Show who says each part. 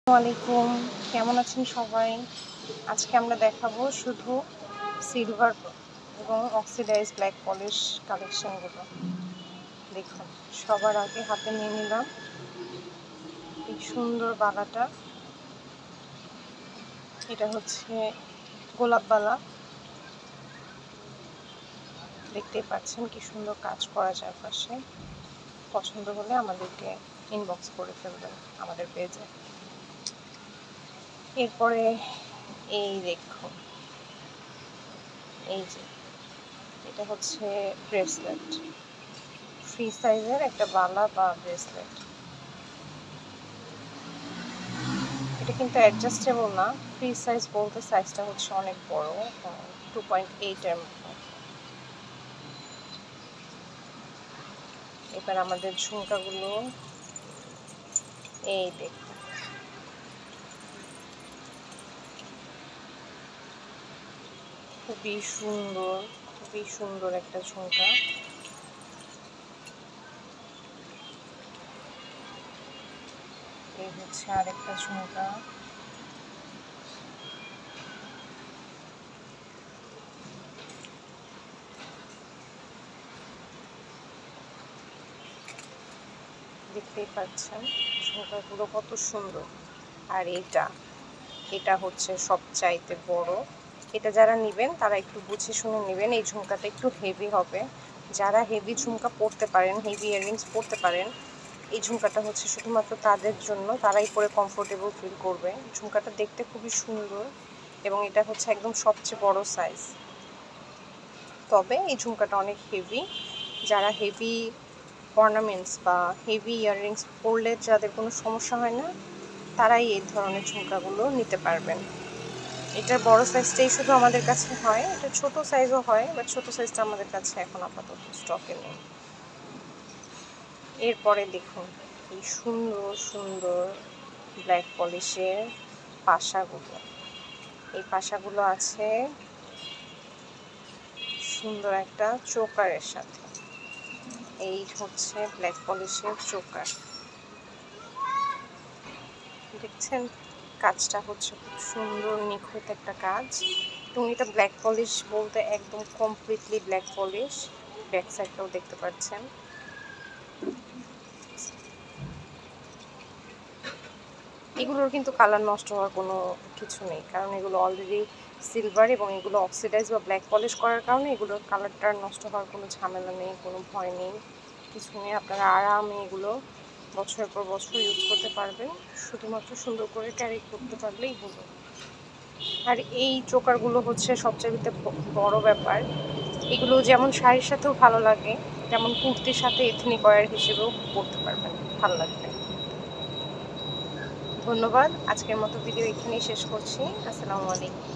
Speaker 1: আসসালামু আলাইকুম, কেমন আছেন সবাই? আজকে আমরা দেখাবো শুধু সিলভার এবং অক্সিডাইজ ব্ল্যাক পলিশ কালেকশনগুলো। দেখুন, সবার আগে হাতে নিয়ে নিলাম এই সুন্দর বালাটা। এটা হচ্ছে গোলাপ বালা। দেখতেই পাচ্ছেন কি সুন্দর কাজ করা চারপাশে। পছন্দ হলে আমাদেরকে ইনবক্স করে ফেলবেন আমাদের পেজে। এরপরে এই দেখুন, এই যে এটা হচ্ছে ব্রেসলেট, ফ্রি সাইজের একটা বালা বা ব্রেসলেট। এটা কিন্তু অ্যাডজাস্টেবল না, ফ্রি সাইজ বলতে সাইজটা হচ্ছে অনেক বড়, 2.8 এর মতো। এবার আমাদের ঝুমকাগুলো এই দেখুন, খুবই সুন্দর, খুবই সুন্দর একটা ঝুমকা। এই হচ্ছে আরেকটা ঝুমকা। দেখতেই পাচ্ছেন ঝুমকাগুলো কত সুন্দর। আর এটা হচ্ছে সবচাইতে বড়। এটা যারা নেবেন তারা একটু বুঝে শুনে নেবেন। এই ঝুমকাটা একটু হেভি হবে। যারা হেভি ঝুমকা পরতে পারেন, হেভি ইয়াররিংস পরতে পারেন, এই ঝুমকাটা হচ্ছে শুধুমাত্র তাদের জন্য। তারাই পরে কমফোর্টেবল ফিল করবে। ঝুমকাটা দেখতে খুবই সুন্দর এবং এটা হচ্ছে একদম সবচেয়ে বড় সাইজ। তবে এই ঝুমকাটা অনেক হেভি। যারা হেভি অর্নামেন্টস বা হেভি ইয়াররিংস পরলে যাদের কোনো সমস্যা হয় না, তারাই এই ধরনের ঝুমকাগুলো নিতে পারবেন। এটার বড় সাইজটাই শুধু আমাদের কাছে হয়, এটা ছোট সাইজও হয়, বাট ছোট সাইজটা আমাদের কাছে এখন আপাতত স্টকে নেই। এরপরে দেখুন এই সুন্দর সুন্দর ব্ল্যাক পলিশের পাশাগুলো। এই পাশাগুলো আছে সুন্দর একটা চোকারের সাথে। এই হচ্ছে ব্ল্যাক পলিশের চোকার। দেখছেন কাজটা হচ্ছে খুব সুন্দর, নিখুঁত একটা কাজ। এবং এটা ব্ল্যাক পলিশ বলতে একদম কমপ্লিটলি ব্ল্যাক পলিশ। ব্যাক সাইডটাও দেখতে পাচ্ছেন। এগুলোর কিন্তু কালার নষ্ট হওয়ার কোনো কিছু নেই, কারণ এগুলো অলরেডি সিলভার এবং এগুলো অক্সিডাইজ বা ব্ল্যাক পলিশ করার কারণে এগুলোর কালারটা নষ্ট হওয়ার কোনো ঝামেলা নেই, কোনো ভয় নেই, কিছু নেই। আপনারা আরামে এগুলো বছরের পর বছর ইউজ করতে পারবেন, শুধুমাত্র সুন্দর করে ক্যারি করতে পারলেই হলো। আর এই চোকারগুলো হচ্ছে সবচেয়ে বড় ব্যাপার। এগুলো যেমন শাড়ির সাথেও ভালো লাগে, তেমন কুর্তির সাথে এথনিক ওয়্যার হিসেবেও পরতে পারবেন, ভালো লাগবে। ধন্যবাদ। আজকের মতো ভিডিও এখানেই শেষ করছি। আসসালামু আলাইকুম।